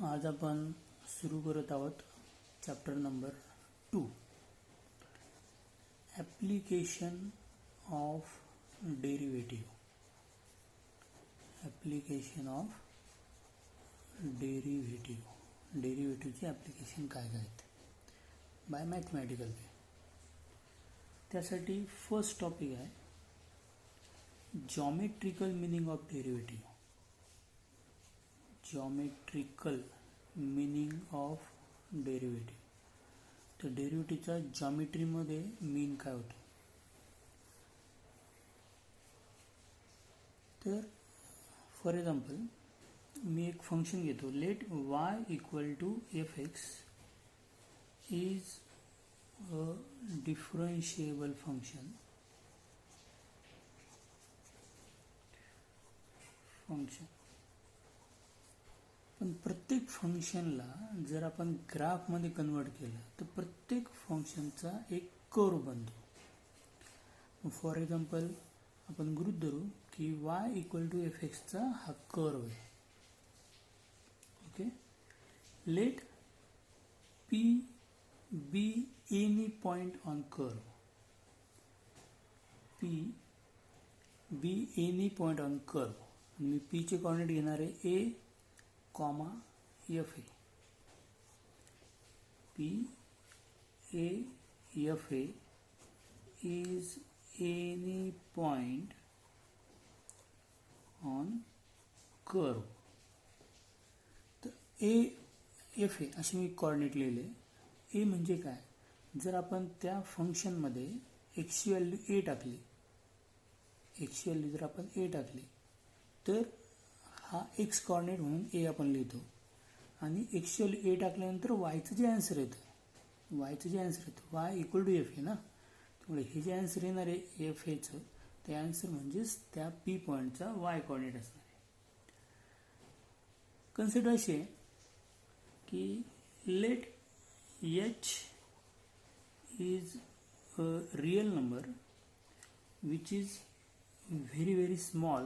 आज आपण सुरू करत आहोत chapter number 2, application of derivative. Application of डेरिव्हेटिव्हचे ॲप्लिकेशन काय काय आहेत बाय मॅथमॅटिकल वे. त्यासाठी फर्स्ट टॉपिक आहे geometrical meaning of derivative. Geometrical meaning of derivative. तर डेरिव्हेटिव्हचा जॉमेट्रीमध्ये मीन काय होतो. तर फॉर एक्झाम्पल मी एक फंक्शन घेतो. Let y equal to F x is a differentiable function. पण प्रत्येक फंक्शनला जर आपण ग्राफमध्ये कन्वर्ट केलं तर प्रत्येक फंक्शनचा एक कर्व बनतो. फॉर एक्झाम्पल आपण गृहीत धरू की y इक्वल टू एफ एक्सचा हा कर्व आहे. Okay, let p be any point on curve. p be any point on curve. Me p चे कोऑर्डिनेट घेणार आहे a, F A. p a f a is any point on curve. तर a f a असे मी coordinate लिहिले. a म्हणजे काय, जर आपण त्या फंक्शनमध्ये एक्सची व्हॅल्यू a टाकली, एक्सची व्हॅल्यू जर आपण a टाकली तर हा एक्स कोऑर्डिनेट म्हणून ए आपण लिहितो. आणि एक्सची व्हॅल्यू a टाकल्यानंतर वायचं जे आन्सर येतं y equal to f a ना. त्यामुळे हे जे आन्सर येणार आहे एफ एचं ते आन्सर म्हणजेच त्या पी पॉईंटचा वाय कोऑर्डिनेट असणार आहे. कन्सिडर असे की let h is a real number which is very small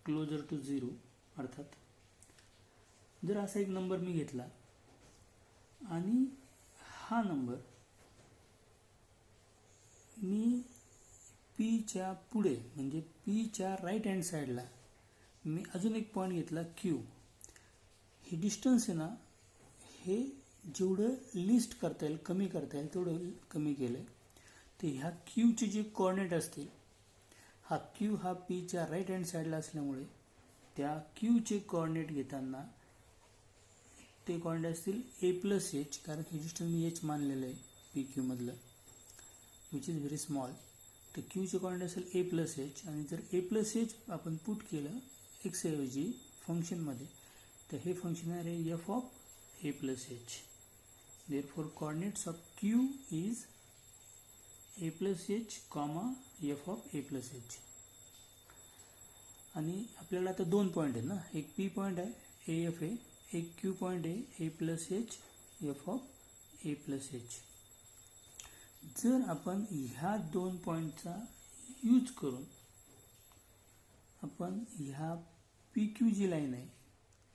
closer to 0. अर्थात जर असा एक नंबर मी घेतला आणि हा नंबर मी पीच्या पुढे म्हणजे पीच्या राईट हँड साईडला मी अजून एक पॉईंट घेतला क्यू. हे डिस्टन्स आहे ना, हे जेवढं लिस्ट करता येईल, कमी करता येईल तेवढं कमी केलं. तर ह्या क्यूचे जे कोऑर्डिनेट असतील, हा क्यू हा पीच्या राईट हँड साईडला असल्यामुळे त्या क्यूचे कोऑर्डिनेट घेताना ते कोऑर्डिनेट असतील ए प्लस एच, कारण हे डिस्टन्स मी एच मानलेलं आहे पी क्यू मधलं विच इज व्हेरी स्मॉल. तर क्यूचे कोऑर्डिनेट असेल ए प्लस एच. आणि जर ए प्लस एच आपण पुट केलं एक्स ऐवजी फंक्शनमध्ये तर हे फंक्शन आहे F of A plus H. Therefore coordinates of Q is a plus H comma F of A plus H. आणि आपल्याला आता दोन पॉईंट आहे ना, एक पी पॉईंट आहे ए एफ ए, एक क्यू पॉईंट आहे A plus H F of A plus H. जर आपण ह्या दोन पॉईंटचा यूज करून आपण ह्या पी क्यू जी लाईन आहे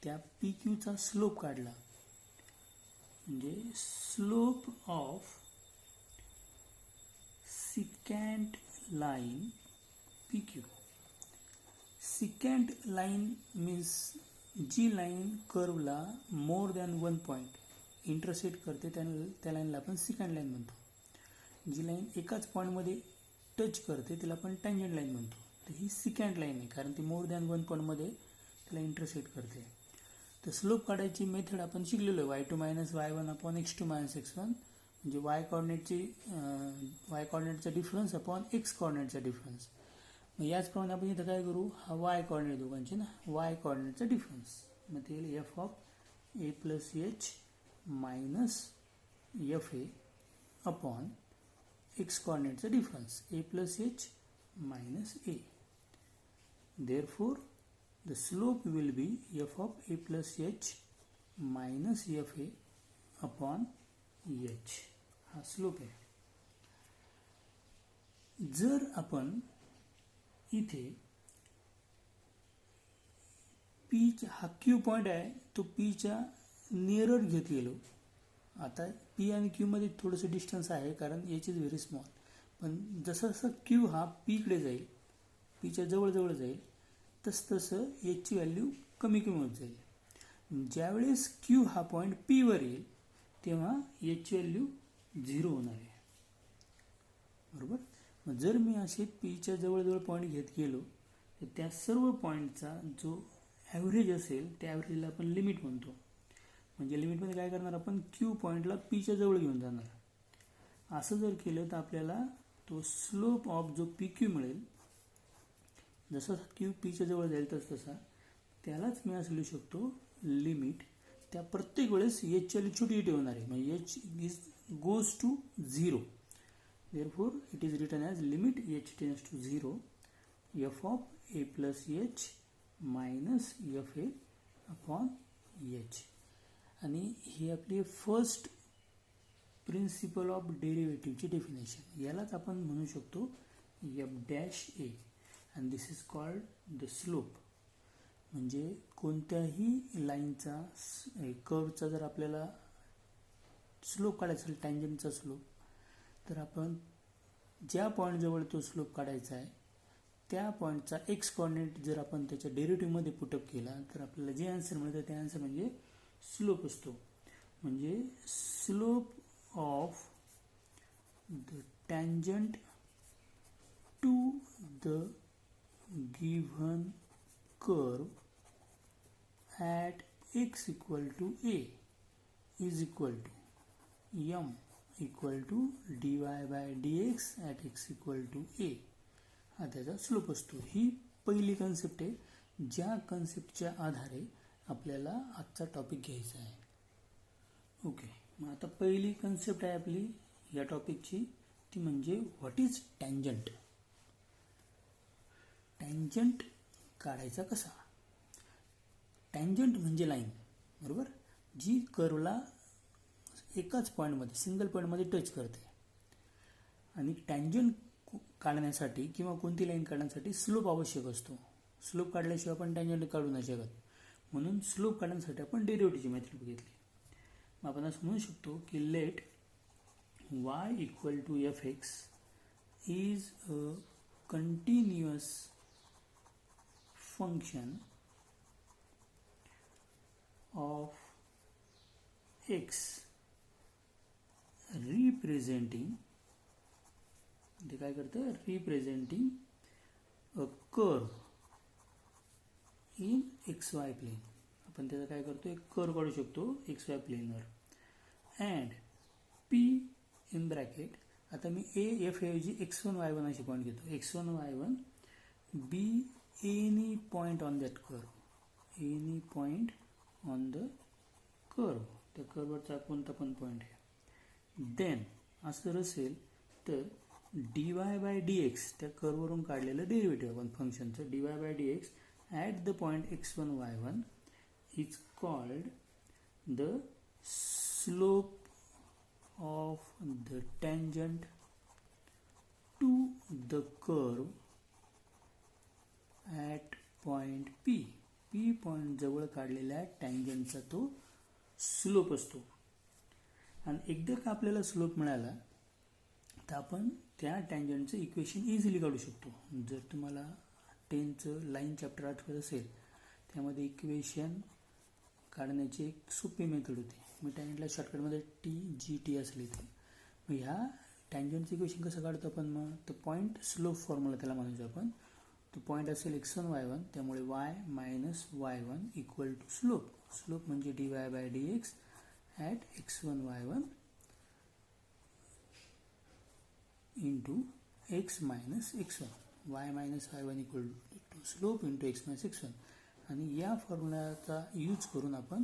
त्या पी क्यूचा स्लोप काढला, म्हणजे slope of secant line P Q. Secant line means जी लाईन कर्वला more than one point intersect करते त्या लाईनला आपण सिकँट लाईन म्हणतो. जी लाईन एकाच पॉईंटमध्ये टच करते त्याला आपण टँजंट लाईन म्हणतो. तर ही सिकँट लाईन आहे कारण ती मोर दॅन वन पॉईंटमध्ये त्याला इंटरसेक्ट करते. तर स्लोप काढायची मेथड आपण शिकलेलो आहे, Y two minus Y one upon X two minus X one, म्हणजे वाय कॉर्डिनेटचा डिफरन्स अपॉन एक्स कॉर्डिनेटचा डिफरन्स. मग याचप्रमाणे आपण इथं काय करू, हा वाय कॉर्डिनेट दोघांचे ना, वाय कॉर्डिनेटचा डिफरन्स मग ते येईल F of A plus H minus F A upon X कॉर्डिनेटचा difference A plus H minus A. Therefore the slope will be f of a plus h minus f a upon h. हा slope आहे. जर आपण इथे P हा Q point आहे तो पीच्या निअरर घेत गेलो. आता पी आणि क्यूमध्ये थोडंसं डिस्टन्स आहे कारण एच इज व्हेरी स्मॉल, पण जसं जसं क्यू हा पीकडे जाईल, पीच्या जवळजवळ जाईल, तसं एचची व्हॅल्यू कमी कमी होत जाईल. ज्यावेळेस क्यू हा पॉईंट पीवर येईल तेव्हा एचची व्हॅल्यू 0 होणार आहे. बरोबर. मग जर मी असे पीच्या जवळजवळ पॉईंट घेत गेलो तर त्या सर्व पॉईंटचा जो ॲव्हरेज असेल त्या ॲव्हरेजला आपण लिमिट म्हणतो. म्हणजे लिमिटमध्ये काय करणार आपण, क्यू पॉईंटला पीच्या जवळ घेऊन जाणार. असं जर केलं तर आपल्याला तो स्लोप ऑफ जो पी क्यू मिळेल, जसं क्यू पीच्या जवळ जाईल तसा त्यालाच मी असं लिहू शकतो लिमिट. त्या प्रत्येक वेळेस एचची व्हॅल्यू छोटी छोटी होणार आहे, म्हणजे h is goes to 0. therefore it is written as limit h tends to 0 f of a plus h minus f a upon h. आणि ही आपली फर्स्ट प्रिन्सिपल ऑफ डेरिव्हेटिव्हची डेफिनेशन. यालाच आपण म्हणू शकतो F dash A, and this is called the slope. म्हणजे कोणत्याही लाईनचा कर्वचा जर आपल्याला स्लोप काढायचा असेल, टँजंटचा स्लोप, तर आपण ज्या पॉईंटजवळ तो स्लोप काढायचा आहे त्या पॉईंटचा एक्स कॉर्डिनेट जर आपण त्याच्या डेरिव्हेटिव्हमध्ये पुटअप केला तर आपल्याला जे आन्सर मिळतं ते आन्सर म्हणजे स्लोप असतो. म्हणजे slope of the tangent to the given curve at X equal to A is equal to M equal to dy by dx at X equal to A. हा त्याचा स्लोप असतो. ही पहिली concept आहे, ज्या कन्सेप्टच्या आधारे आपल्याला आजचा टॉपिक घ्यायचा आहे. ओके. मग आता पहिली कन्सेप्ट आहे आपली या टॉपिकची, ती म्हणजे व्हॉट इज टँजंट. टँजंट काढायचा कसा. टँजंट म्हणजे लाईन, बरोबर, जी कर्वला एकाच पॉईंटमध्ये सिंगल पॉईंटमध्ये टच करते. आणि टँजंट काढण्यासाठी किंवा कोणती लाईन काढण्यासाठी स्लोप आवश्यक असतो. स्लोप काढल्याशिवाय आपण टँजंट काढू नाही शकत. म्हणून स्लोप काढण्यासाठी आपण डेरिव्हेटिव्हची मेथड बघितली. मग आपण असं म्हणू शकतो की let y equal to F x is a continuous function of x representing, ते काय करतं, representing a curve in x y plane. आपण त्याचा काय करतो, एक कर्व काढू शकतो एक्स वाय प्लेनवर. अँड पी इन ब्रॅकेट, आता मी ए एफ ऐवजी x1 y1 अशी पॉईंट घेतो. x1 y1 be any point on that curve, any point on the curve, त्या कर्ववरचा कोणता पण पॉईंट आहे. देन असं जर असेल तर dy बाय dx, त्या कर्ववरून काढलेलं डेरिव्हेटिव्ह आपण फंक्शनचं dy by dx at the point x1 y1 is called the slope of the tangent to the curve at point p. p point जवळ काढलेल्या टँजंटचा तो स्लोप असतो. आणि एकदा का आपल्याला स्लोप मिळाला तर आपण त्या टँजंटचं इक्वेशन इझिली काढू शकतो. जर तुम्हाला 10चं लाईन चॅप्टर आठवत असेल, त्यामध्ये इक्वेशन काढण्याची एक सोपी मेथड होती. मी टँजंटला शॉर्टकटमध्ये TGT असं लिहितो. मग ह्या टँजंटचं इक्वेशन कसं काढतो आपण, मग तर पॉईंट स्लोप फॉर्म्युला त्याला म्हणायचो आपण. तो पॉईंट असेल x1 y1, त्यामुळे y minus y1 equal to slope. Slope म्हणजे dy by dx at x1 y1 into x minus x1, y minus y1 equal to slope into x minus x1. आणि या फॉर्म्युलाचा use करून आपण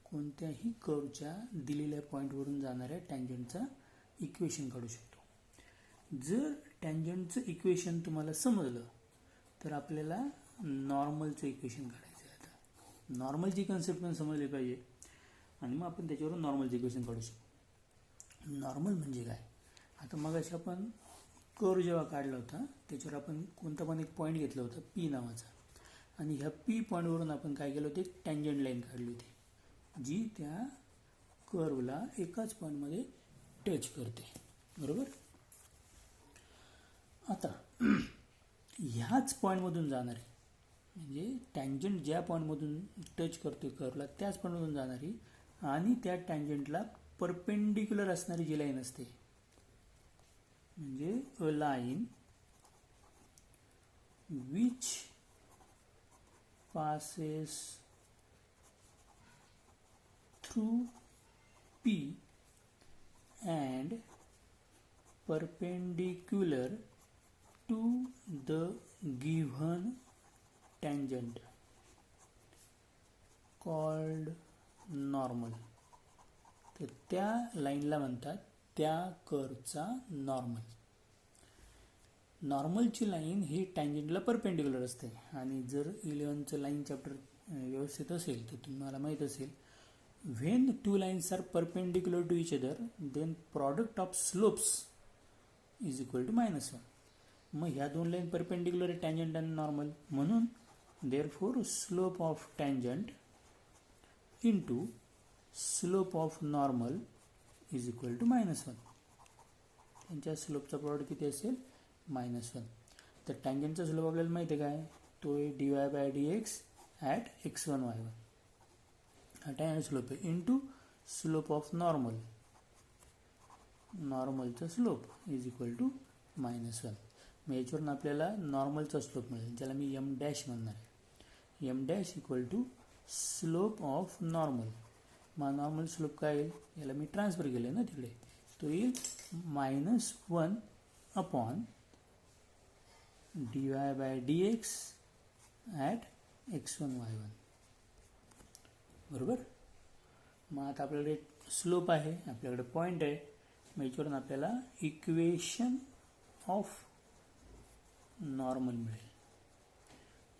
कोणत्याही कर्वच्या दिलेल्या पॉईंटवरून जाणाऱ्या टँजंटचा इक्वेशन काढू शकतो. जर टँजंटचं इक्वेशन तुम्हाला समजलं तर आपल्याला नॉर्मलचं इक्वेशन काढायचं आहे. आता नॉर्मलची कन्सेप्ट पण समजली पाहिजे आणि मग आपण त्याच्यावरून नॉर्मलचं इक्वेशन काढू शकतो. नॉर्मल म्हणजे काय, आता मगाशी आपण कर्व जेव्हा काढला होता त्याच्यावर आपण कोणता पण एक पॉईंट घेतला होता P नावाचा. आणि ह्या पी पॉईंटवरून आपण काय केलं होते, टँजंट लाईन काढली होती जी त्या कर्वला एकाच पॉईंटमध्ये टच करते, बरोबर. आता ह्याच पॉईंटमधून जाणारी, म्हणजे टँजंट ज्या पॉईंटमधून टच करते कर्वला त्याच पॉईंटमधून जाणारी आणि त्या टँजंटला परपेंडिक्युलर असणारी जी लाईन असते, म्हणजे अ line which passes through P and perpendicular to the given tangent called normal. तर त्या लाईनला म्हणतात त्या कर्वचा नॉर्मल. नॉर्मलची लाईन ही टँजंटला परपेंडिक्युलर असते आणि जर 11चं लाईन चॅप्टर व्यवस्थित असेल तर तुम्हाला माहीत असेल, when two lines are perpendicular to each other then product of slopes is equal to -1. मग ह्या दोन लाईन परपेंडिक्युलर आहे, टँजंट आणि नॉर्मल, म्हणून therefore slope of tangent into slope of normal is equal to -1. त्यांच्या स्लोपचा प्रॉडक्ट किती असेल, -1. तर टँजंटचा स्लोप आपल्याला माहिती आहे काय, तो आहे dy/dx ॲट x1 y1. हा टँजंट स्लोप आहे इंटू स्लोप ऑफ नॉर्मल, नॉर्मलचा स्लोप इज इक्वल टू -1. मग याच्यावरून आपल्याला नॉर्मलचा स्लोप मिळेल, ज्याला मी m डॅश म्हणणार आहे. m dash equal to slope of normal. मग नॉर्मल स्लोप काय येईल, याला मी ट्रान्सफर केलं ना तिकडे, तो येईल -1 upon dy/dx at x1 y1, बरोबर. मग आता आपल्याकडे स्लोप आहे, आपल्याकडे पॉईंट आहे, मग याच्यावरून आपल्याला इक्वेशन ऑफ नॉर्मल मिळेल.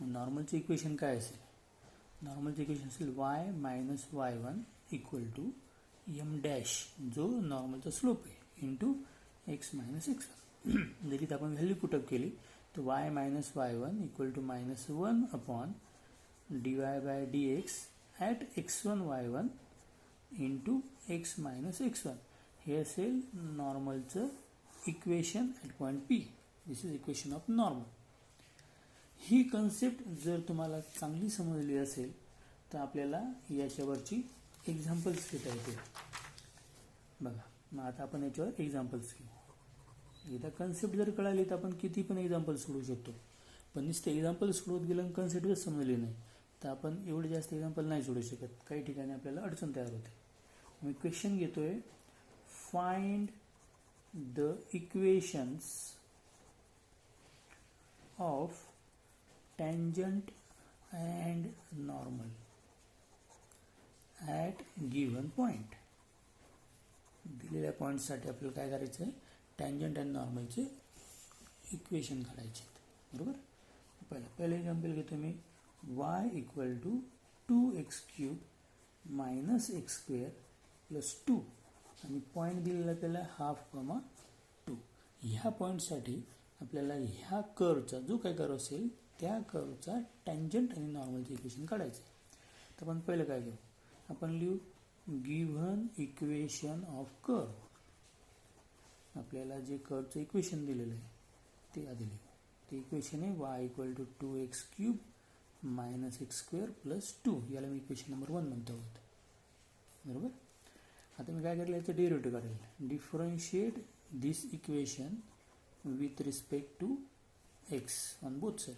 नॉर्मलचं इक्वेशन काय असेल, नॉर्मलचं इक्वेशन असेल y - y1 equal to m dash जो नॉर्मलचा स्लोप आहे इंटू x - x1. जरी इथं आपण व्हॅल्यू पुटअप केली तर y - y1 equal to -1 upon dy/dx at x1 y1 into x - x1. हे असेल नॉर्मलचं equation at point P. This is equation of normal. ही कन्सेप्ट जर तुम्हाला चांगली समजली असेल तर आपल्याला याच्यावरची एक्झाम्पल्स घेता येतील. बघा, मग आता आपण याच्यावर एक्झाम्पल्स घेऊ. एकदा कन्सेप्ट जर कळाली तर आपण किती पण एक्झाम्पल सोडवू शकतो. पण नुसते एक्झाम्पल सोडवत गेलं आणि कन्सेप्टच समजली नाही तर आपण एवढे जास्त एक्झाम्पल नाही सोडू शकत. काही ठिकाणी आपल्याला अडचण तयार होते. मी क्वेश्चन घेतोय, find the equations of tangent and normal at given point. दिलेल्या पॉईंटसाठी आपल्याला काय करायचं आहे, टँजंट अँड नॉर्मलचे इक्वेशन काढायचे आहेत, बरोबर. पहिलं एक्झाम्पल घेतो मी, y equal to 2x³ - x² + 2 आणि पॉईंट दिलेला आपल्याला 1/2, ह्या पॉईंटसाठी आपल्याला ह्या कर्वचा जो काही कर्व असेल त्या कर्वचा टँजंट आणि नॉर्मलचे इक्वेशन काढायचे. तर आपण पहिलं काय घेऊ, आपण लिहू गिव्हन इक्वेशन ऑफ कर्व. आपल्याला जे कर्वचं इक्वेशन दिलेलं आहे ते आधी लिहू. ते इक्वेशन आहे y equal to 2x³ - x² + 2. याला मी इक्वेशन नंबर 1 म्हणतो आहोत, बरोबर. आता मी काय करेल, याचं डेरिव्हेटिव्ह काढेल. Differentiate this equation with respect to x on both side.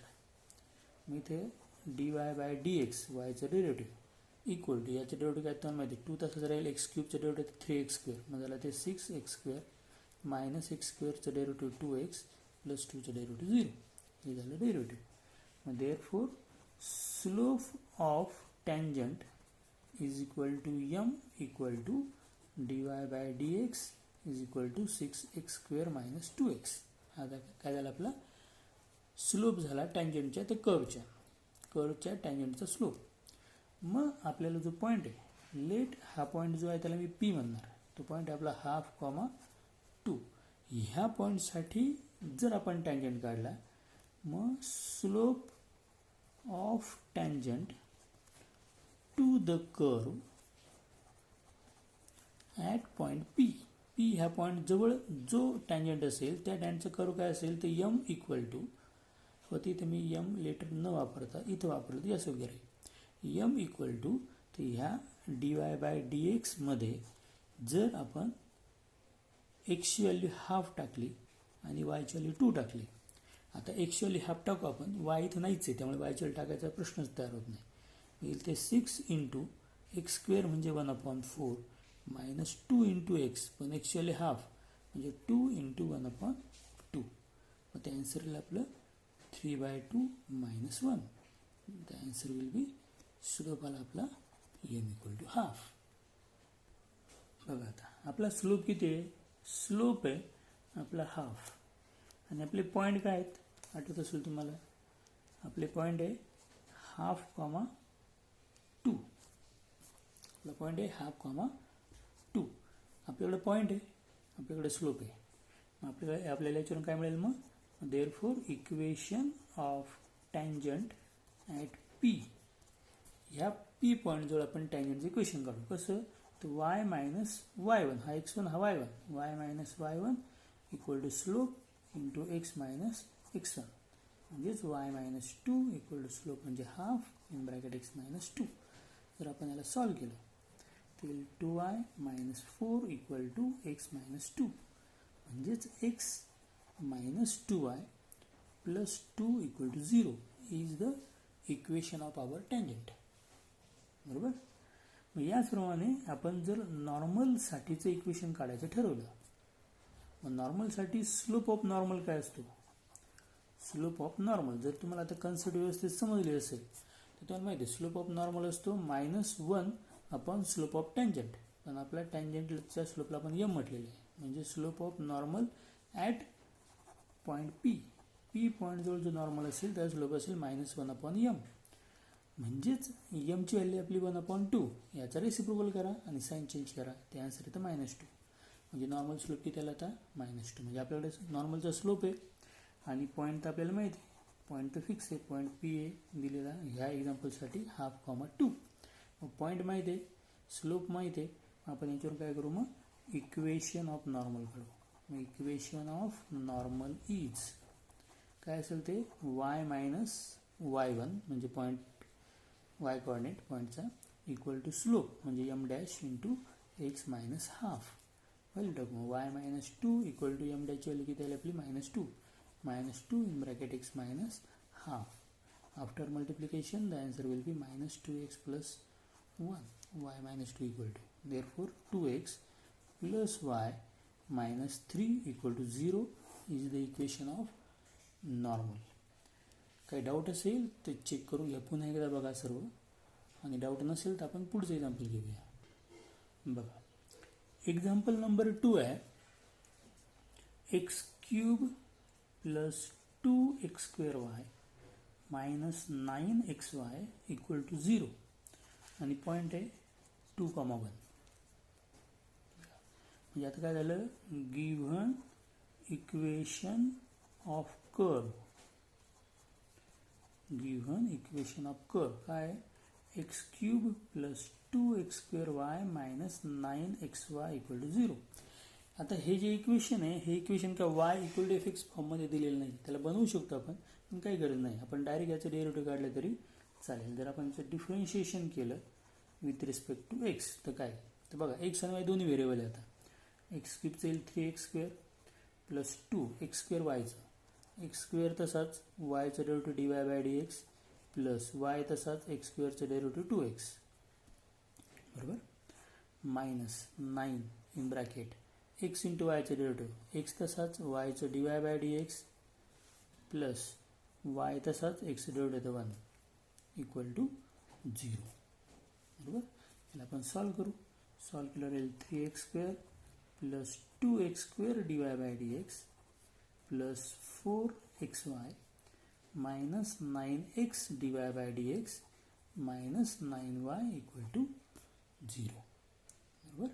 मी इथे dy/dx yचं डेरिव्हेटिव्ह इक्वल टू, याचं डेरिव्हेटिव्ह काय तुम्हाला माहिती, 2 तसंच राहील, x³ डेरिव्हेटिव्ह 3x², मग झालं ते 6x² - x² derivative 2x + 2 derivative 0. हे झालं डेरिव्हेटिव्ह. मग therefore slope of tangent is equal to m equal to dy/dx is equal to 6x² - 2x. आता काय झालं, आपला स्लोप झाला टँजंटच्या तर कर्वच्या टँजंटचा स्लोप. मग आपल्याला जो पॉईंट आहे, लेट हा पॉईंट जो आहे त्याला मी P म्हणणार. तो पॉईंट आहे आपला 1/2. ह्या पॉईंटसाठी जर आपण टँजंट काढला मग slope of tangent to the curve at point P. P ह्या पॉईंट जवळ जो टँजंट असेल त्या टँजंटचं कर्व काय असेल तर यम इक्वल टू, व तिथे मी यम लेटर न वापरता इथं वापरलं तर यस वगैरे, यम इक्वल टू तर ह्या डी वाय बाय डी एक्समध्ये जर आपण एक्सची व्हॅल्यू हाफ टाकली आणि वायची व्हॅल्यू 2 टाकली. आता एक्सची व्हॅल्यू हाफ टाकू आपण, वाय इथं नाहीच आहे त्यामुळे वायची व्हॅल्यू टाकायचा प्रश्नच तयार होत नाही. येईल ते 6 इंटू एक्स स्क्वेअर म्हणजे 1/4 मायनस 2 इंटू एक्स, पण एक्सची व्हॅल्यू हाफ म्हणजे 2 इंटू 1/2. मग त्या आन्सर येईल आपलं 3/2 minus 1. The answer will B, slope आला आपला एम इक्वल टू हाफ. बघा आता आपला स्लोप किती आहे, स्लोप आहे आपला हाफ, आणि आपले पॉईंट काय आहेत आठवत असेल तुम्हाला, आपले पॉईंट आहे हाफ कॉमा 2. आपला पॉईंट आहे हाफ कॉमा 2. आपल्याकडे पॉईंट आहे, आपल्याकडे स्लोप आहे. मग आपल्याला याच्यावरून काय मिळेल मग, therefore equation of tangent at P, ह्या पी पॉईंट जवळ आपण टँजंटचं इक्वेशन काढू. कसं तर वाय मायनस y1, हा x1 हा y1, Y minus y1 equal to slope into X minus x1, म्हणजेच y minus 2 equal to slope म्हणजे half in bracket x minus 2. जर आपण याला सॉल्व केलं तर 2y minus 4 equal to X minus 2, म्हणजेच x minus 2y plus 2 equal to 0 is the equation of our tangent. बरोबर. मग याचप्रमाणे आपण जर नॉर्मलसाठीचं इक्वेशन काढायचं ठरवलं, मग नॉर्मलसाठी स्लोप ऑफ नॉर्मल काय असतो, स्लोप ऑफ नॉर्मल जर तुम्हाला आता कन्सेप्ट व्यवस्थित समजली असेल तर तुम्हाला माहिती आहे स्लोप ऑफ नॉर्मल असतो -1 अपॉन स्लोप ऑफ टँजंट, पण आपल्या टँजंटच्या स्लोपला आपण यम म्हटलेलं आहे, म्हणजे slope of normal at point P. P point जवळ जो नॉर्मल असेल त्याचा स्लोप असेल -1 अपॉन यम, म्हणजेच यमची व्हॅल्यू आपली 1/2. याचा रेसिप्रोकल करा आणि साईन चेंज करा, ते आन्सर येतं -2. म्हणजे नॉर्मल स्लोप किती आला आता -2. म्हणजे आपल्याकडे नॉर्मलचा स्लोप आहे आणि पॉईंट तर आपल्याला माहिती आहे, पॉईंट तर फिक्स आहे, पॉईंट पी आहे दिलेला ह्या एक्झाम्पलसाठी हाफ कॉमा 2. मग पॉईंट माहिती आहे, स्लोप माहिती आहे, आपण याच्यावर काय करू मग इक्वेशन ऑफ नॉर्मल काढू. मग इक्वेशन ऑफ नॉर्मल इज काय असेल ते वाय मायनस y1 म्हणजे पॉईंट y कोऑर्डिनेट पॉईंटचा इक्वल टू स्लोप म्हणजे m dash into X minus half. Value टाकू Y minus 2 equal to m डॅशची व्हॅल्यू किती आली आपली -2 in bracket X minus half. After multiplication the answer will be -2x plus 1, y minus 2 equal to therefore 2x plus y minus 3 equal to 0 is the equation of normal. काही doubt असेल तर check करू घ्या, पुन्हा एकदा बघा सर्व, आणि डाऊट नसेल तर आपण पुढचं एक्झाम्पल घेऊया. बघा एक्झाम्पल नंबर 2 आहे x³ plus 2x²y minus 9xy equal to 0 आणि पॉईंट आहे 2,1. म्हणजे आता काय झालं, given equation of curve, given equation of curve काय x³ plus 2x²y minus 9xy equal to 0. आता हे जे इक्वेशन आहे हे इक्वेशन का y इक्वल टू fx फॉर्ममध्ये दिलेलं नाही, त्याला बनवू शकतो आपण, पण काही गरज नाही, आपण डायरेक्ट याचं डेरिव्हेटिव्ह काढलं तरी चालेल. जर आपण याचं डिफरन्शिएशन केलं विथ रिस्पेक्ट टू एक्स तर काय, तर बघा एक्स आणि वाय दोन्ही व्हेरिएबल आहे. आता x³ येईल 3x² प्लस 2x² वायचं, x² तसाच वायचं डेरिव्हेटिव्ह dy/dx प्लस y तसाच x² डेरिव्हेटिव्ह 2x, बरोबर, minus 9 in bracket x into वायचं डेरिव्हेटिव्ह x तसाच yचं dy/dx प्लस y तसाच x डेरिव्हेटिव्ह 1 इक्वल टू 0. बरोबर. याला आपण सॉल्व करू. सॉल्व केल्यावर येईल 3x² plus 2x² dy/dx plus 4xy minus 9x dy/dx minus 9y equal to 0. बरोबर.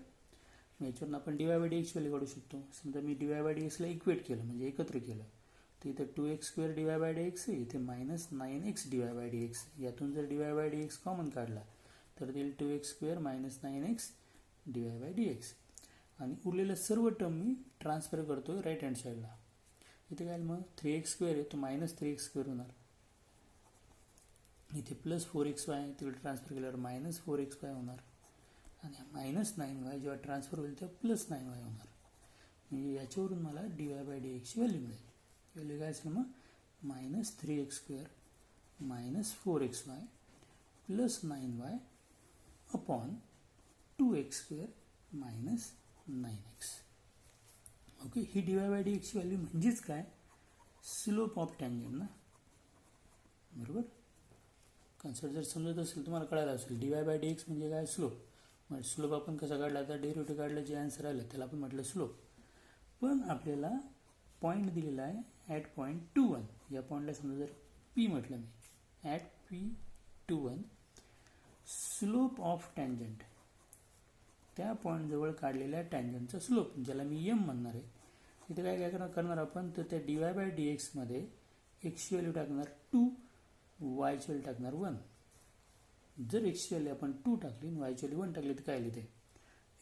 मग याच्यावरून आपण dy/dx व्हॅल्यू काढू शकतो. समजा मी dy/dx ला इक्वेट केलं म्हणजे एकत्र केलं तर इथं 2x² dy by D x आहे, इथे -9x dy by D x. यातून जर d y by D x common काढला तर देईल 2x² -9x dy by D x. आणि उरलेलं सर्व टर्म मी ट्रान्सफर करतोय राईट हँड साईडला. इथे काय मग 3x² आहे तो -3x² होणार. इथे +4xy आहे, तिकडे ट्रान्सफर केल्यावर -4xy होणार. आणि -9y जेव्हा ट्रान्सफर होईल तेव्हा +9y होणार. म्हणजे याच्यावरून मला डिवाय बाय डी एक्सची व्हॅल्यू मिळेल. व्हॅल्यू काय असेल मग -3x² -4xy +9y upon 2x² -9x. Okay, ही डिवाय बाय डी एक्सची व्हॅल्यू म्हणजेच काय, स्लोप ऑफ टँजंट ना, बरोबर. कन्सेप्ट जर समजत असेल तुम्हाला कळायला असेल. डिवाय बाय डी एक्स म्हणजे काय, स्लोप. मग स्लोप आपण कसा काढला, आता डेरिव्हेटिव्ह काढलं जे आन्सर आलं त्याला आपण म्हटलं स्लोप. पण आपल्याला पॉईंट दिलेला आहे ॲट पॉईंट 2, 1. या पॉईंटला समजा जर पी म्हटलं मी, at P21 slope of tangent, त्या पॉईंटजवळ काढलेल्या टँजंटचा स्लोप ज्याला मी एम म्हणणार आहे. इथे काय काय करणार आपण, तर त्या डिवाय बाय डी एक्समध्ये एक्सची व्हॅल्यू टाकणार 2, वायची व्हॅल्यू टाकणार 1. जर एक्सची व्हॅल्यू आपण 2 टाकली आणि वायची व्हॅल्यू 1 टाकली तर काय लिहिते,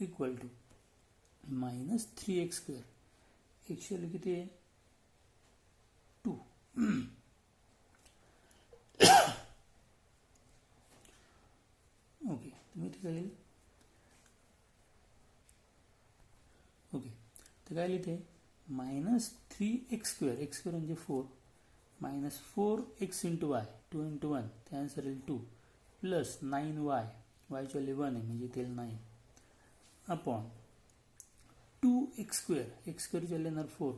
इक्वल टू -3x². एक्सची व्हॅल्यू किती आहे, 2. ओके, तुम्ही इथे काय येईल, ओके, तर काय लिहिते -3x², x² म्हणजे 4, -4x × y, 2 × 1, त्या आन्सर येईल 2, प्लस 9y, वायची व्हॅल्यू 1 आहे म्हणजे येईल 9, अपॉन 2x², x² ची व्हॅल्यू येणार 4,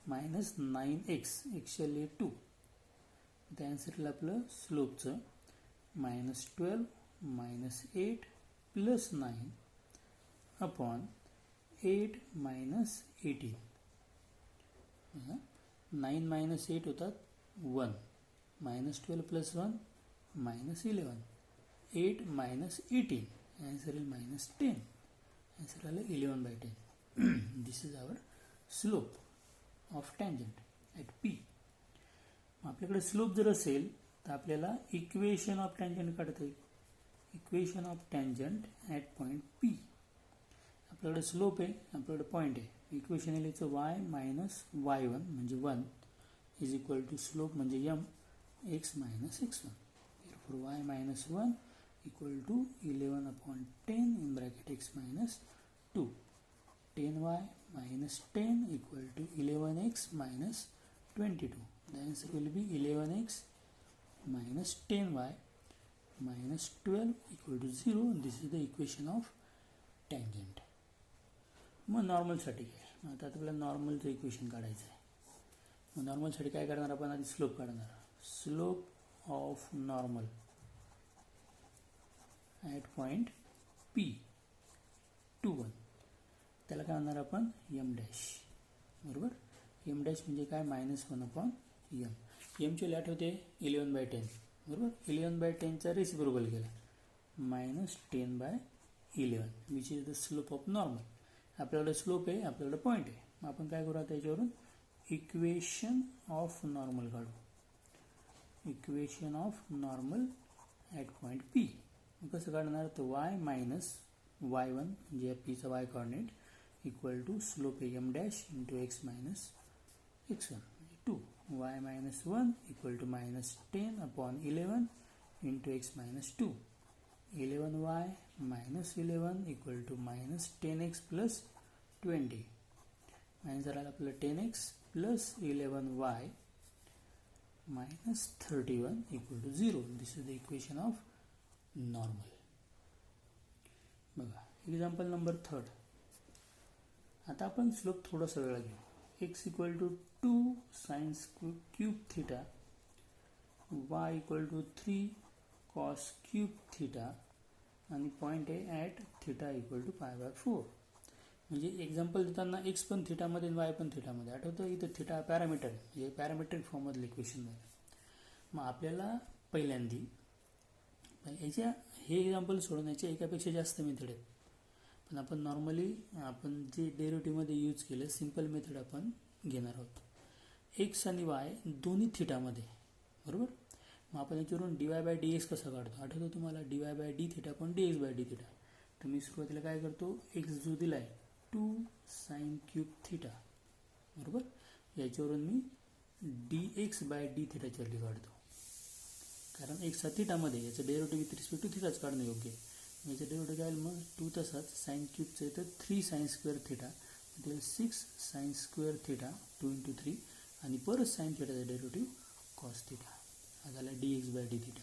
-9x, x ची व्हॅल्यू 2, त्या आन्सर येईल आपलं स्लोपचं -12 -8 प्लस 9 अपॉन 8 -18. 9 - 8 होतात 1, -12 + 1 -11, 8 -18, आन्सर येईल -10. आन्सर आलं 11/10. This is our slope of tangent at P. आपल्याकडे स्लोप जर असेल तर आपल्याला इक्वेशन ऑफ टँजंट काढता येईल. Equation of tangent at point P. आपल्याकडे स्लोप आहे, आपल्याकडे पॉईंट आहे. इक्वेशन लिहायचं y - y1 म्हणजे 1 इज इक्वल टू स्लोप म्हणजे m x - x1. therefore y - 1 equal to 11/10 in bracket x - 2. 10y - 10 इक्वल टू 11x - 22. The answer will be 11x - 10y - 12 equal to 0. This is the equation of tangent. मग नॉर्मलसाठी काय, आता आपल्याला नॉर्मलचं equation काढायचं आहे. मग नॉर्मलसाठी काय करणार आपण, आधी स्लोप काढणार. Slope of normal at point P21, त्याला काय म्हणणार आपण, m डॅश, बरोबर. m डॅश म्हणजे काय, -1/m. एमची व्हॅल्यू आठवते 11/10, बरोबर. 11/10चा रेसिप्रोकल केला, -10/11 which is the slope of normal. आपल्याकडे स्लोप आहे, आपल्याकडे पॉईंट आहे. मग आपण काय करू, त्याच्यावरून इक्वेशन ऑफ नॉर्मल काढू. Equation of normal at point P. कसं काढणार, तर y - y1 म्हणजे पीचा y coordinate equal to slope आहे m dash into x - x1 म्हणजे 2. y - 1 equal to -10/11 into x - 2. 11y - 11 equal to -10x + 20. Answer आला आपलं 10x + 11y - 31 equal to 0. This is the equation of normal. बघा example number 3. आता आपण slope थोडासा वेगळा घेऊ. x equal to 2 sin³ θ, y equal to 3 cos³ θ आणि point आहे ॲट θ इक्वल टू π/4. म्हणजे एक्झाम्पल देताना x पण थिटामध्ये आणि y पण थिटामध्ये. आठवतं इथं थिटा पॅरामीटर म्हणजे पॅरामेट्रिक फॉर्ममधलं इक्वेशन आहे. मग आपल्याला पहिल्यांदी याच्या हे एक्झाम्पल सोडवण्याच्या एकापेक्षा जास्त मेथड आहेत, पण आपण नॉर्मली आपण जे डेरिव्हेटिव्हमध्ये यूज केलं सिम्पल मेथड आपण घेणार आहोत. एक्स आणि वाय दोन्ही थिटामध्ये, बरोबर. मग आपण याच्यावरून dy बाय डी एक्स कसा काढतो, आठवतो तुम्हाला, dy बाय डी थिटा पण dx बाय डी थिटा. तर मी सुरुवातीला काय करतो, एक्स जो दिला आहे 2 साईन क्यूब थिटा, बरोबर. याच्यावरून मी dx बाय डी थिटाची व्हॅल्यू काढतो, कारण एक्स हा थिटामध्ये, याचं डेरिव्हेटिव्ह विथ रिस्पेक्ट टू थिटाच काढणं योग्य आहे. याचं डेरिव्हेटिव्ह काय, मग 2 तसाच साईन क्यूबचं आहे तर 3 साईन स्क्वेअर थिटा म्हणजे 6 साईन स्क्वेअर थिटा 2 × 3 आणि परत साईन थिटाचा डेरिव्हेटिव्ह कॉस थिटा, हा झाला dx बाय डी थिटा.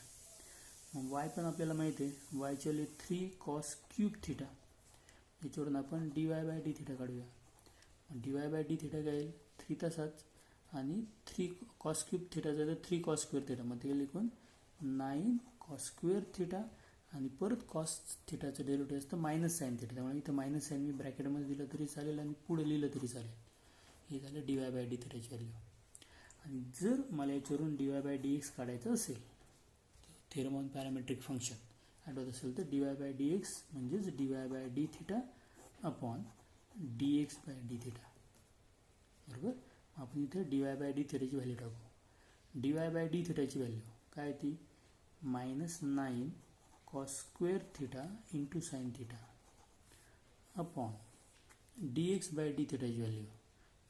मग वाय पण आपल्याला माहिती आहे, वायचे व्हॅल्यू 3 कॉस क्यूब थिटा, याच्यावरून आपण dy बाय डी थिटा काढूया. dy बाय डी थिटा काय येईल, 3 तसाच आणि 3 कॉस क्यूब थिटाचा तर 3 कॉस स्क्वेअर थिटा, मग ते लिहून 9 कॉस स्क्वेअर थिटा आणि परत कॉस थिटाचं डेरिव्हेटिव्ह असतं मायनस साईन थिटा, त्यामुळे इथं मायनस साईन मी ब्रॅकेटमध्ये दिलं तरी चालेल आणि पुढे लिहिलं तरी चालेल. हे झालं dy बाय डी थिटाची व्हॅल्यू. आणि जर मला याच्यावरून dy बाय डी एक्स काढायचं असेल, थेरम ऑन पॅरामेट्रिक फंक्शन आठवत असेल तर dy बाय डी एक्स म्हणजेच dy by D theta upon dx by D theta, बरोबर. आपण इथे dy बाय डी थिटाची व्हॅल्यू टाकू. dy बाय डी थिटाची व्हॅल्यू काय ती, -9 cos square theta into sine theta upon dx by D थिटाची व्हॅल्यू,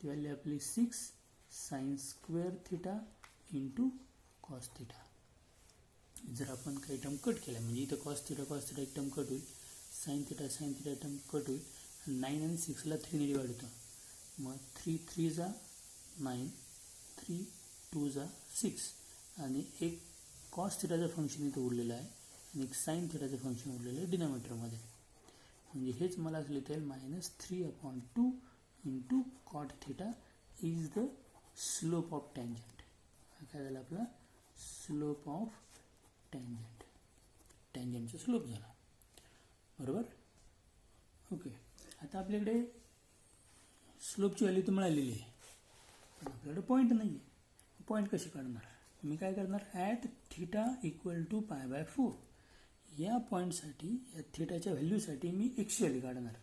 ती व्हॅल्यू आपली 6 sine square theta into cos theta. जर आपण काही टर्म कट केल्या, म्हणजे इथं कॉस थिटा एक टर्म कट होईल, साईन थिटा एक टर्म कट होईल, 9 आणि 6ला 3ने डिवाइड होतं, मग 3 3 जा 9, 3 2 जा 6 आणि एक कॉस थिटाचं फंक्शन इथं उरलेलं आहे आणि एक साईन थिटाचं फंक्शन उरलेलं आहे डिनॉमिनेटरमध्ये. म्हणजे हेच मला असं लिहिता येईल -3/2 into cot theta is the slope of tangent. हा काय झाला आपला स्लोप ऑफ टँजंट, टँजंटचा स्लोप झाला, बरोबर. ओके, आता आपल्याकडे स्लोपची व्हॅल्यू तर मिळालेली आहे, पण आपल्याकडे पॉईंट नाही आहे. पॉईंट कशी काढणार, मी काय करणार, ॲट थिटा इक्वल टू π/4 या पॉईंटसाठी, या थिटाच्या व्हॅल्यूसाठी मी एक्सची व्हॅल्यू काढणार.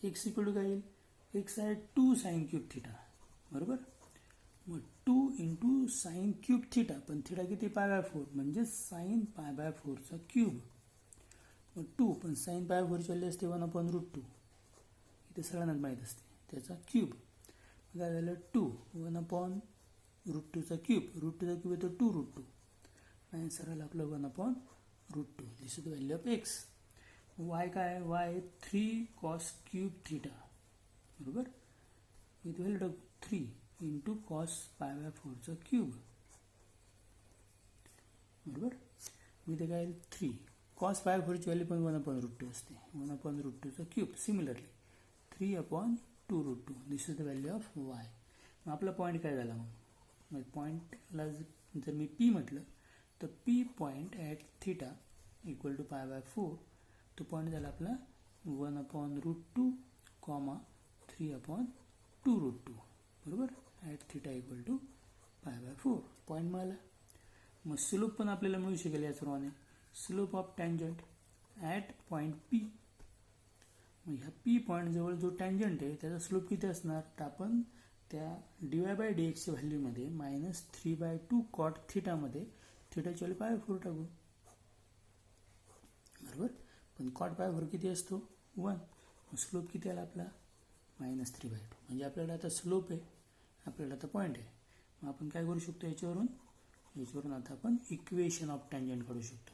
एक्स इक्वल टू काय येईल, एक्स आहे 2 साईन क्यूब थिटा, बरोबर. मग 2 इंटू साईन क्यूब थिटा, पण थिटा किती π/4 म्हणजे साईन π/4चा क्यूब. मग 2 पण साईन π/4ची व्हॅल्यू असते 1/√2, इथे सगळ्यांनाच माहीत असते, त्याचा क्यूब. काय झालं 2 1/√2चा क्यूब, √2चा क्यूब येतो 2√2 आणि सरळ आपलं 1/√2. This is the value of X. Y काय, वाय 3 कॉस क्यूब थिटा, बरोबर. इथे व्हॅल्यू टाकू 3 इंटू कॉस π/4चा क्यूब, बरोबर. इथे काय 3 कॉस π/4ची व्हॅल्यू पण 1/√2 असते, 1/√2चा cube. Similarly 3/2√2 this is the value of Y. मग आपला पॉईंट काय झाला, मग पॉईंटला जर मी पी म्हटलं तर P point at theta equal to π/4, तो पॉईंट झाला आपला 1/√2, 3/2√2, बरोबर. At theta equal to π/4 point मिळाला. मग स्लोप पण आपल्याला मिळू शकेल याप्रमाणे, slope of tangent at point P. मग ह्या पी पॉईंटजवळ जो टँजंट आहे त्याचा स्लोप किती असणार, तर आपण त्या dy बाय डी एक्सच्या व्हॅल्यूमध्ये -3/2 कॉट थिटामध्ये थिटाची व्हॅल्यू π/4 टाकू, बरोबर. पण कॉट π/4 किती असतो 1, स्लोप किती आला आपला -3/2. म्हणजे आपल्याला आता स्लोप आहे, आपल्याला आता पॉईंट आहे. मग आपण काय करू शकतो, याच्यावरून आता आपण इक्वेशन ऑफ टँजंट काढू शकतो.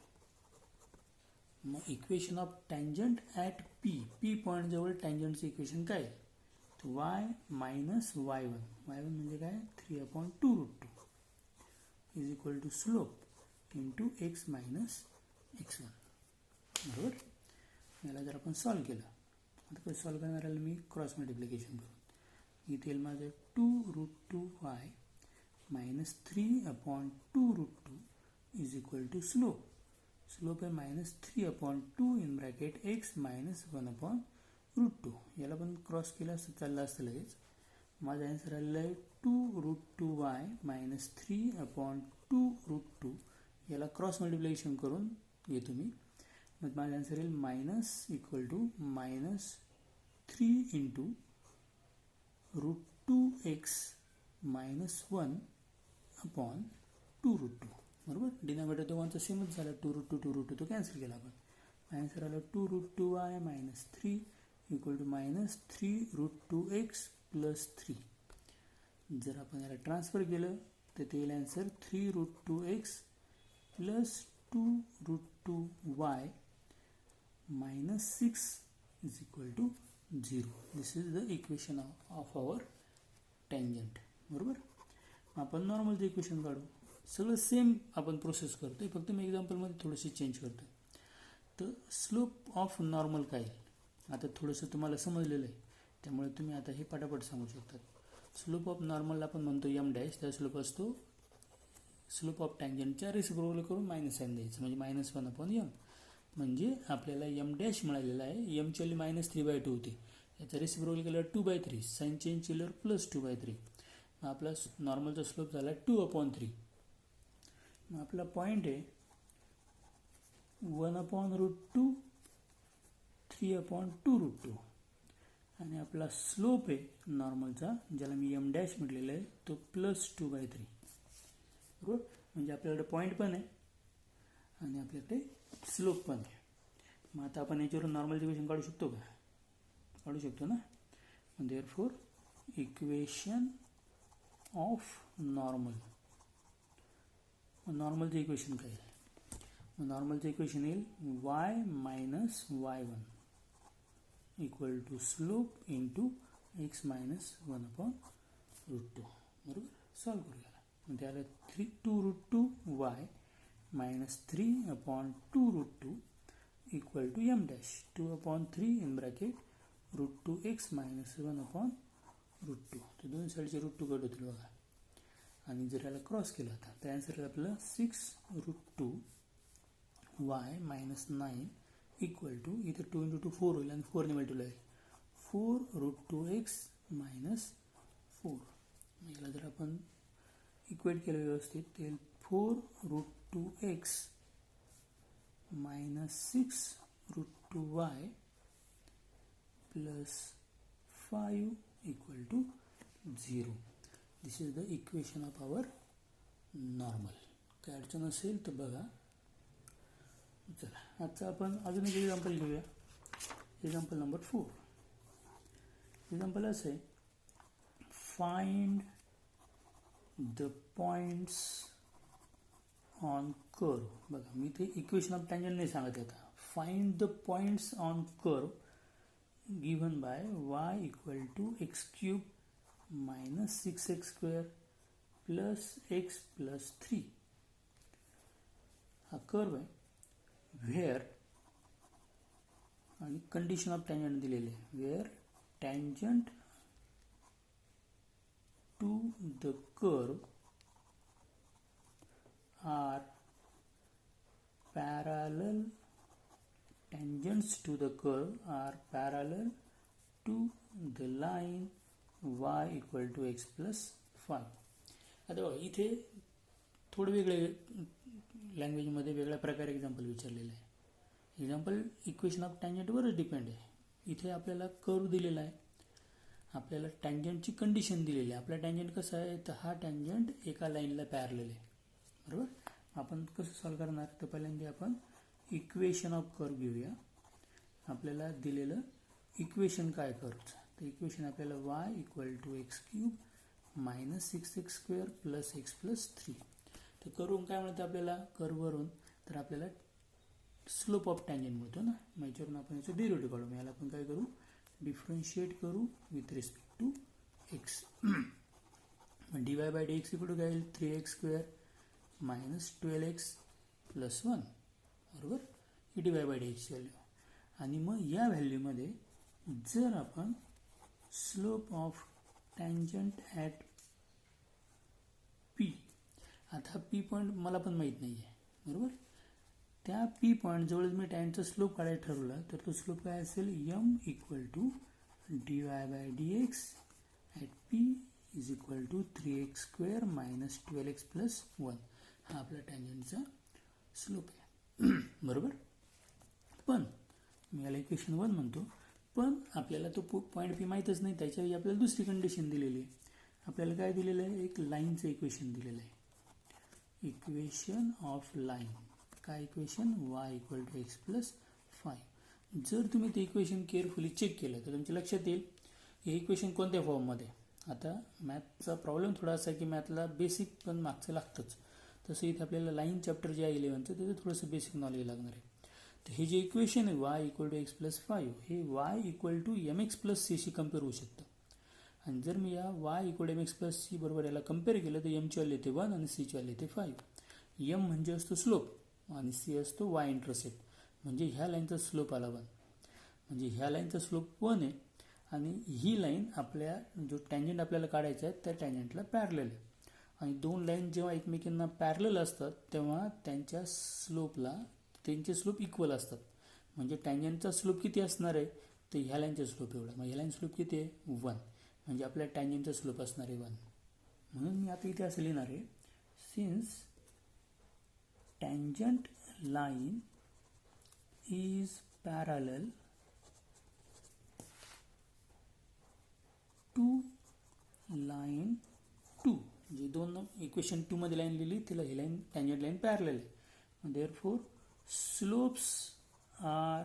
मग equation of tangent at P point जवळ टँजंटचं इक्वेशन काय, तर y मायनस y1 म्हणजे काय 3/2√2 is equal to slope into x minus x1, बरोबर. याला जर आपण सॉल्व केलं, आता कसं सॉल्व करणार आहे, मी क्रॉस मल्टिप्लिकेशन करून इथे येईल माझं 2√2y minus 3/2√2 is equal to slope आहे -3/2 इन ब्रॅकेट x मायनस 1/√2. याला पण क्रॉस केला असतं चाललं असतं लगेच. माझा आन्सर आलेला आहे 2√2y मायनस 3/2√2. याला क्रॉस मल्टिप्लिकेशन करून घेतो मी, मग माझा आन्सर येईल -3 इंटू √2x -1/2√2 बरोबर. डिनॉमिनेटर दोघांचा सेमच झाला, 2√2 तो कॅन्सल केला आपण. आन्सर आला 2√2y - 3 = -3√2x + 3. जर आपण याला ट्रान्सफर केलं तर ते येईल answer 3√2x + 2√2y - 6 = 0. This is the equation of our tangent बरोबर. आपण नॉर्मलचं इक्वेशन काढू. सगळं सेम आपण प्रोसेस करतोय, फक्त मी एक्झाम्पलमध्ये थोडंसं चेंज करतो. तर स्लोप ऑफ नॉर्मल काय आहे आता थोडंसं तुम्हाला समजलेलं आहे, त्यामुळे तुम्ही आता हे पटापट सांगू शकता. स्लोप ऑफ नॉर्मलला आपण म्हणतो m डॅश, त्या स्लोप असतो स्लोप ऑफ टँजंटच्या रेसिप्रोकल करून मायनस साईन द्यायचं, म्हणजे -1/m. म्हणजे आपल्याला m डॅश मिळालेला आहे. m ची व्हॅल्यू -3/2 होती, याचा रेसिप्रोकल केल्यावर 2/3, साईन चेंज केल्यावर +2/3. मग आपला नॉर्मलचा स्लोप झाला 2/3. मग आपला पॉईंट आहे 1/√2, 3/2√2 आणि आपला स्लोप आहे नॉर्मलचा, ज्याला मी m डॅश म्हटलेला आहे, तो +2/3 बरोबर. म्हणजे आपल्याकडे पॉईंट पण आहे आणि आपल्याकडे स्लोप पण आहे. मग आता आपण याच्यावरून नॉर्मलचं इक्वेशन काढू शकतो का? काढू शकतो ना. Therefore equation of normal. नॉर्मलचं इक्वेशन काय आहे? नॉर्मलचं इक्वेशन येईल y - y1 = slope into x - 1/√2 बरोबर. सॉल्व करूया. मग त्याला 2√2y - 3/2√2 = m dash 2/3 in bracket √2x - 1/√2. तर दोन साईडचे √2 कट होतील बघा. आणि जर याला क्रॉस केला होता तर आन्सर आपलं 6√2y - 9 = इथे 2 × 2 4 होईल आणि 4 ने मल्टिप्लाय 4√2x - 4. याला जर आपण इक्वेट केलं व्यवस्थित ते 4√2x - 6√2y + 5 = 0. This is the equation of our normal. काय अडचण असेल तर बघा. चला आजचा आपण अजून एक एक्झाम्पल घेऊया. Example number 4. एक्झाम्पल असं आहे, find the points on curve. बघा मी ते इक्वेशन ऑफ टँजंट नाही सांगत आता. Find the points on curve given bye y = x³ - 6x² + x + 3. हा कर्व आहे व्हेअर आणि कंडिशन ऑफ टँजंट दिलेले आहे, where tangent to the curve are parallel, tangents to the curve are parallel to the line y = x + 5. आता बघा इथे थोडं वेगळे लँग्वेजमध्ये वेगळ्या प्रकारे एक्झाम्पल विचारलेलं आहे. एक्झाम्पल इक्वेशन ऑफ टँजंटवरच डिपेंड आहे. इथे आपल्याला कर्व दिलेला आहे, आपल्याला टँजंटची कंडिशन दिलेली आहे. आपला टँजंट कसा आहे तर हा टँजंट एका लाईनला पॅरलल आहे बरोबर. आपण कसं सॉल्व करणार तर पहिल्यांदा आपण इक्वेशन ऑफ कर्व घेऊया. आपल्याला दिलेलं इक्वेशन काय कर्वचं तर इक्वेशन आपल्याला y = x³ - 6x² + x + 3. तर कर्ववरून काय मिळतं आपल्याला, कर्ववरून तर आपल्याला स्लोप ऑफ टँजंट मिळतो ना. मग याच्यावरून आपण याचं डेरिव्हेटिव्ह काढू. याला आपण काय करू, डिफरन्शिएट करू with respect to x. dy/dx = काय येईल 3x² - 12x + 1 बरोबर. ही dy/dx व्हॅल्यू. आणि मग या व्हॅल्यूमध्ये जर आपण slope of tangent at P, आता P पॉईंट मला पण माहीत नाही आहे बरोबर. त्या P पॉईंट जवळ मी टँजंटचा स्लोप काढायला ठरवला तर तो स्लोप काय असेल, m = dy/dx at P = 3x² - 12x + 1. हा आपला टँजंटचा स्लोप आहे बरोबर. पण मी याला इक्वेशन 1 म्हणतो, पण आपल्याला तो पॉईंट P माहीतच नाही, त्याच्यावेळी आपल्याला दुसरी कंडिशन दिलेली आहे. आपल्याला काय दिलेलं आहे, एक लाईनचं इक्वेशन दिलेलं आहे, इक्वेशन ऑफ लाईन. काय equation, y equal to x plus 5. जर तुम्ही ते इक्वेशन केअरफुली चेक केलं तर तुमच्या लक्षात येईल हे इक्वेशन कोणत्या फॉर्ममध्ये. आता मॅथचा प्रॉब्लेम थोडा असा आहे की मॅथला बेसिक पण मागचं लागतंच. तसं इथे आपल्याला लाईन चॅप्टर जे आहे 11चं त्याचं थोडंसं बेसिक नॉलेज लागणार आहे. तर हे जे इक्वेशन आहे y equal to x plus 5 हे y equal to mx plus c शी कम्पेअर होऊ शकतं. आणि जर मी या y equal to mx plus c बरोबर याला कम्पेअर केलं तर m ची व्हॅल्यू येते 1 आणि c ची व्हॅल्यू येते 5. m म्हणजे असतो स्लोप आणि c असतो y इंटरसेप्ट. म्हणजे ह्या लाईनचा स्लोप आला 1. म्हणजे ह्या लाईनचा स्लोप 1 आहे आणि ही लाईन आपल्या जो टँजंट आपल्याला काढायचा आहे त्या टँजंटला पॅरलल आहे. आणि दोन लाईन जेव्हा एकमेकांना पॅरलल असतात तेव्हा त्यांचे स्लोप इक्वल असतात. म्हणजे टँजंटचा स्लोप किती असणार आहे, तर ह्या लाईनचा स्लोप एवढा. मग ह्या लाईन स्लोप किती आहे, 1. म्हणजे आपल्या टँजंटचा स्लोप असणार आहे 1. म्हणून मी आता इथे असं लिहिणार आहे, since tangent line is parallel to line 2. म्हणजे दोन इक्वेशन 2 मध्ये लाईन लिहिली तिला ही लाईन टँजंट लाईन पॅरलल आहे. Therefore slopes are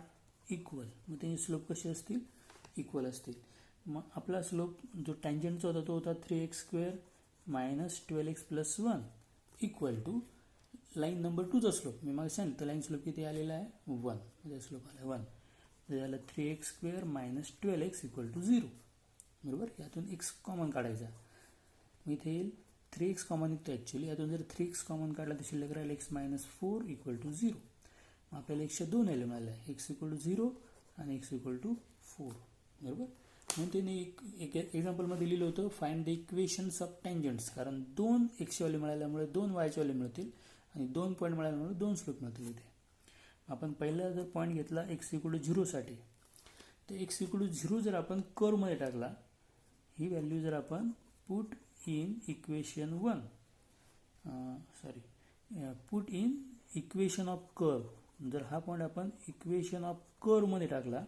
equal. मग त्यांचे स्लोप कसे असतील, इक्वल असतील. मग आपला स्लोप जो टँजंटचा होता तो होता 3x² minus 12x plus 1 equal to line number 2चा स्लोप. मी मागे सांगितलं लाईन स्लोप किती आलेला आहे, 1. म्हणजे स्लोप आला 1. झालं 3x² minus 12x equal to 0. बरोबर. यातून x कॉमन काढायचा. मग इथे येईल 3x कॉमन निघतो ॲक्च्युली. यातून जर 3x कॉमन काढला तर शिल्लक राहील x मायनस 4 इक्वल टू 0. मग आपल्याला x च्या 2 व्हॅल्यू मिळाल्या, x इक्वल टू 0 आणि x इक्वल टू 4. बरोबर. म्हणून त्यांनी एक एक्झाम्पलमध्ये लिहिलं होतं फाइंड द इक्वेशन्स ऑफ टँजंट्स. कारण 2 x ची व्हॅल्यू मिळाल्यामुळे 2 y ची व्हॅल्यू मिळतील आणि 2 पॉईंट मिळाल्यामुळे 2 स्लोप मिळतील. इथे आपण पहिला जर पॉईंट घेतला x इक्वल टू 0 साठी, तर x इक्वल टू 0 जर आपण कर्वमध्ये टाकला, ही व्हॅल्यू जर आपण put in equation 1 put in equation of curve, जर हा पॉईंट आपण इक्वेशन ऑफ कर्वमध्ये टाकला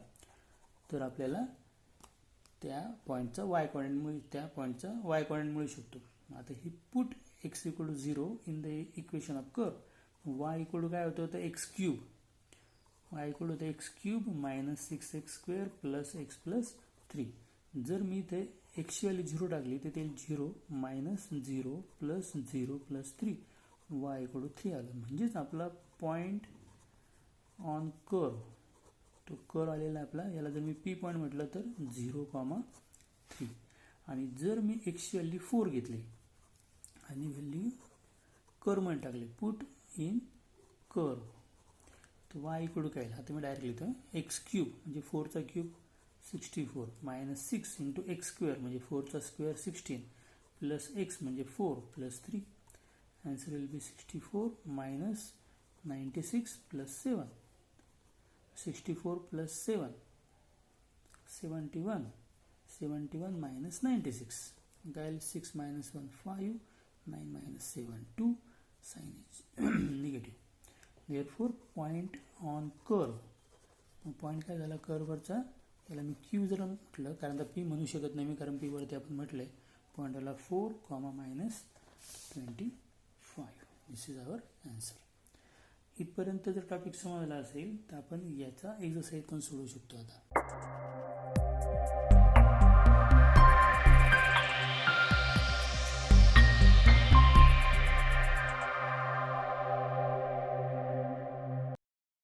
तर आपल्याला त्या पॉईंटचा y कॉर्डिनेट मिळू शकतो. आता ही put x equal to 0 in the equation of curve. y equal to काय होतं, तर x³ y equal to x³ minus 6x² plus x plus 3. जर मी इथे x ची व्हॅल्यू 0 टाकली तर ते 0 minus 0 plus 0 plus 3 y equal to 3 आलं. म्हणजेच आपला पॉईंट ऑन कर्व, तो कर्व आलेला आपला, याला जर मी P पॉईंट म्हटलं तर 0,3. आणि जर मी x ची व्हॅल्यू 4 घेतली आणि व्हॅल्यू कर्वमध्ये टाकली पुट इन कर्व, तर y इक्वल टू काय आलं. आता मी डायरेक्ट लिहितो x³ म्हणजे 4चा क्यूब 64 मायनस 6 इंटू x² म्हणजे 4चा स्क्वेअर 16 प्लस x म्हणजे 4 plus 3. Answer will be 64 minus 96 plus 7. 64 plus 7 71. 71 minus 96 काय, 6 minus 1 5 9 minus 7 2 sign is negative. Therefore point on curve. Point काय झाला कर्ववरचा, याला मी Q जर म्हटलं, कारण आता P म्हणू शकत नाही मी, कारण P वरती आपण म्हटलंय पॉईंट आला 4, minus 25. This is our answer. इथपर्यंत जर टॉपिक समजला असेल तर आपण याचा एक्सरसाइज पण सोडवू शकतो. आता